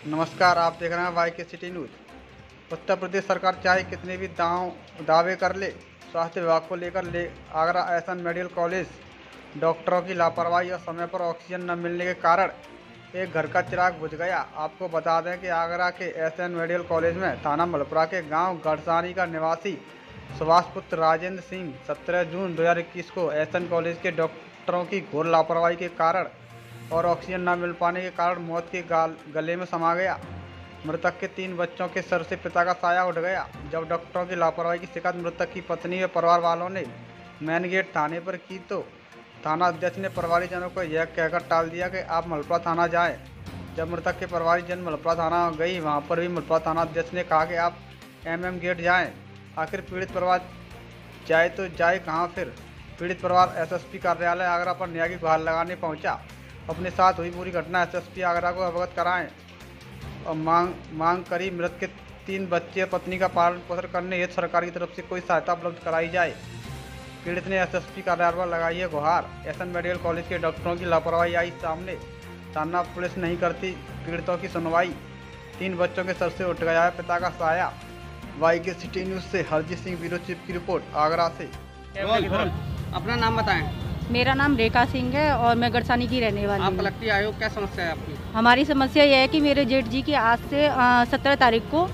नमस्कार, आप देख रहे हैं वाई के सिटी न्यूज़। उत्तर प्रदेश सरकार चाहे कितने भी दावे कर ले, स्वास्थ्य विभाग को लेकर आगरा एसएन मेडिकल कॉलेज डॉक्टरों की लापरवाही और समय पर ऑक्सीजन न मिलने के कारण एक घर का चिराग बुझ गया। आपको बता दें कि आगरा के एसएन मेडिकल कॉलेज में थाना मलपुरा के गांव गढ़सानी का निवासी सुभाष पुत्र राजेंद्र सिंह 17 जून 2021 को एसएन कॉलेज के डॉक्टरों की घोर लापरवाही के कारण और ऑक्सीजन न मिल पाने के कारण मौत के गले में समा गया। मृतक के 3 बच्चों के सर से पिता का साया उठ गया। जब डॉक्टरों की लापरवाही की शिकायत मृतक की पत्नी व परिवार वालों ने मेन गेट थाने पर की तो थाना अध्यक्ष ने परिवारीजनों को यह कहकर टाल दिया कि आप मलपुरा थाना जाएं। जब मृतक के परिवारीजन मलपुरा थाना गई, वहां पर भी मलपुरा थाना अध्यक्ष ने कहा कि आप एमएम गेट जाएं। आखिर पीड़ित परिवार जाए तो जाए कहां? फिर पीड़ित परिवार एसएसपी कार्यालय आगरा पर न्याय की गुहार लगाने पहुंचा। अपने साथ हुई पूरी घटना एसएसपी आगरा को अवगत कराएं और मांग करी मृत के 3 बच्चे पत्नी का पालन पोषण करने हेतु सरकार की तरफ से कोई सहायता उपलब्ध कराई जाए। पीड़ित ने एसएसपी कार्यालय पर लगाई है गुहार। एसएन मेडिकल कॉलेज के डॉक्टरों की लापरवाही आई सामने, थाना पुलिस नहीं करती पीड़ितों की सुनवाई। 3 बच्चों के सर से उठ गया है पिता का साया। वाई के सिटी न्यूज़ से हरजीत सिंह ब्यूरो चीफ की रिपोर्ट आगरा से। अपना नाम बताएं। मेरा नाम रेखा सिंह है और मैं गढ़सानी की रहने वाली हूँ। आप कलेक्टर आए हो, क्या समस्या है आपकी? हमारी समस्या यह है कि मेरे जेठ जी की आज से 17 तारीख को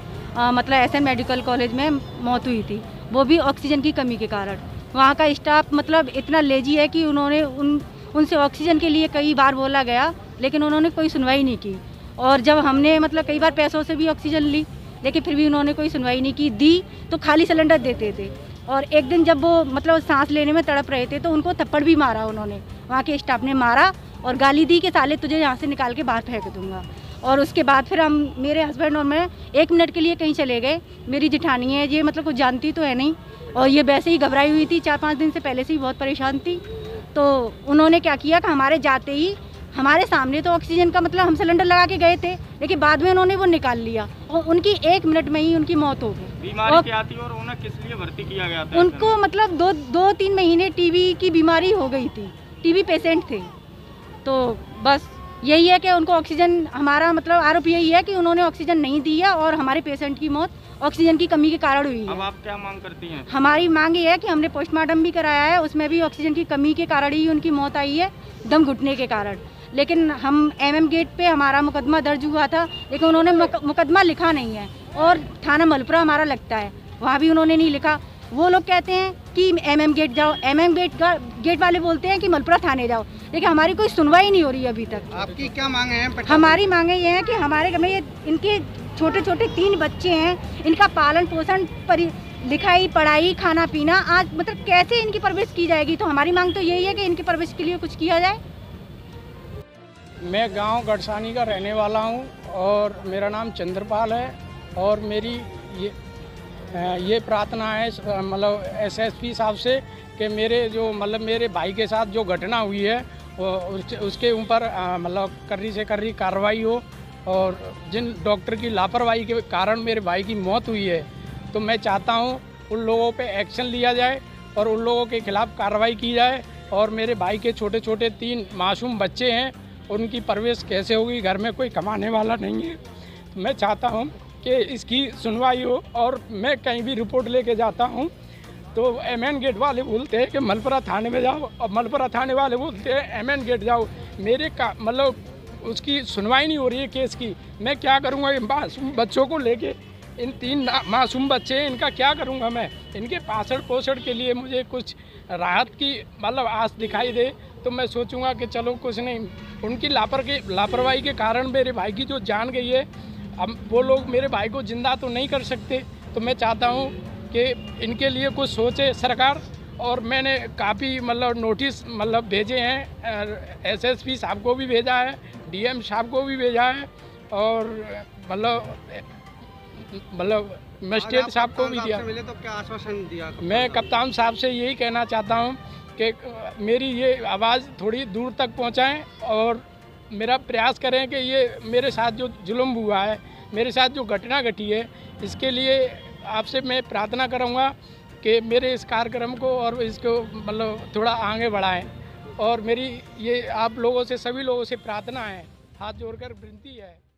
मतलब एसएन मेडिकल कॉलेज में मौत हुई थी, वो भी ऑक्सीजन की कमी के कारण। वहाँ का स्टाफ मतलब इतना लेजी है कि उन्होंने उनसे ऑक्सीजन के लिए कई बार बोला गया, लेकिन उन्होंने कोई सुनवाई नहीं की। और जब हमने मतलब कई बार पैसों से भी ऑक्सीजन ली, लेकिन फिर भी उन्होंने कोई सुनवाई नहीं की। दी तो खाली सिलेंडर देते थे। और एक दिन जब वो मतलब सांस लेने में तड़प रहे थे तो उनको थप्पड़ भी मारा उन्होंने, वहाँ के स्टाफ ने मारा और गाली दी कि साले तुझे यहाँ से निकाल के बाहर फेंक दूंगा। और उसके बाद फिर हम मेरे हस्बैंड और मैं 1 मिनट के लिए कहीं चले गए। मेरी जेठानी है, ये मतलब कुछ जानती तो है नहीं, और ये वैसे ही घबराई हुई थी, 4-5 दिन से पहले से ही बहुत परेशान थी। तो उन्होंने क्या किया कि हमारे जाते ही हमारे सामने तो ऑक्सीजन का मतलब हम सिलेंडर लगा के गए थे, लेकिन बाद में उन्होंने वो निकाल लिया और उनकी 1 मिनट में ही उनकी मौत हो गई। बीमारी क्या थी और उन्हें किस लिए भर्ती किया गया था? उनको मतलब 2-3 महीने टीबी की बीमारी हो गई थी, टीबी पेशेंट थे। तो बस यही है कि उनको ऑक्सीजन, हमारा मतलब आरोप यही है कि उन्होंने ऑक्सीजन नहीं दी है और हमारे पेशेंट की मौत ऑक्सीजन की कमी के कारण हुई है। अब आप क्या मांग करती हैं? हमारी मांग ये है कि हमने पोस्टमार्टम भी कराया है, उसमें भी ऑक्सीजन की कमी के कारण ही उनकी मौत आई है, दम घुटने के कारण। लेकिन हम एमएम गेट पे हमारा मुकदमा दर्ज हुआ था, लेकिन उन्होंने मुकदमा लिखा नहीं है। और थाना मलपुरा हमारा लगता है, वहाँ भी उन्होंने नहीं लिखा। वो लोग कहते हैं कि एमएम गेट जाओ, एमएम गेट वाले बोलते हैं कि मलपुरा थाने जाओ, लेकिन हमारी कोई सुनवाई नहीं हो रही अभी तक। आपकी क्या मांगे हैं? हमारी मांगे ये हैं कि हमारे घर में ये इनके छोटे छोटे 3 बच्चे हैं, इनका पालन पोषण, लिखाई पढ़ाई खाना पीना, आज मतलब कैसे इनकी परवरिश की जाएगी। तो हमारी मांग तो यही है कि इनकी परवरिश के लिए कुछ किया जाए। मैं गांव गढ़सानी का रहने वाला हूं और मेरा नाम चंद्रपाल है और मेरी ये प्रार्थना है मतलब एसएसपी साहब से कि मेरे भाई के साथ जो घटना हुई है उसके ऊपर मतलब कर्री से कर्री कार्रवाई हो, और जिन डॉक्टर की लापरवाही के कारण मेरे भाई की मौत हुई है, तो मैं चाहता हूं उन लोगों पे एक्शन लिया जाए और उन लोगों के खिलाफ़ कार्रवाई की जाए। और मेरे भाई के छोटे छोटे 3 मासूम बच्चे हैं, उनकी परवरिश कैसे होगी? घर में कोई कमाने वाला नहीं है। तो मैं चाहता हूं कि इसकी सुनवाई हो। और मैं कहीं भी रिपोर्ट लेके जाता हूं तो एमएन गेट वाले बोलते हैं कि मलपुरा थाने में जाओ, और मलपुरा थाने वाले बोलते हैं एमएन गेट जाओ। मेरे का मतलब उसकी सुनवाई नहीं हो रही है केस की। मैं क्या करूँगा? मासूम बच्चों को लेके, इन 3 मासूम बच्चे हैं, इनका क्या करूँगा मैं? इनके पालन पोषण के लिए मुझे कुछ राहत की मतलब आस दिखाई दे तो मैं सोचूंगा कि चलो कुछ नहीं। उनकी लापरवाही के कारण मेरे भाई की जो जान गई है, अब वो लोग मेरे भाई को जिंदा तो नहीं कर सकते। तो मैं चाहता हूँ कि इनके लिए कुछ सोचे सरकार। और मैंने काफ़ी मतलब नोटिस मतलब भेजे हैं, एसएसपी साहब को भी भेजा है, डीएम साहब को भी भेजा है, और मतलब मजिस्ट्रेट साहब को भी दिया। मिले तो क्या आश्वासन दिया? मैं कप्तान साहब से यही कहना चाहता हूँ कि मेरी ये आवाज़ थोड़ी दूर तक पहुँचाएं और मेरा प्रयास करें कि ये मेरे साथ जो जुल्म हुआ है, मेरे साथ जो घटना घटी है, इसके लिए आपसे मैं प्रार्थना करूँगा कि मेरे इस कार्यक्रम को और इसको मतलब थोड़ा आगे बढ़ाएं। और मेरी ये आप लोगों से, सभी लोगों से प्रार्थना है हाथ जोड़कर विनती है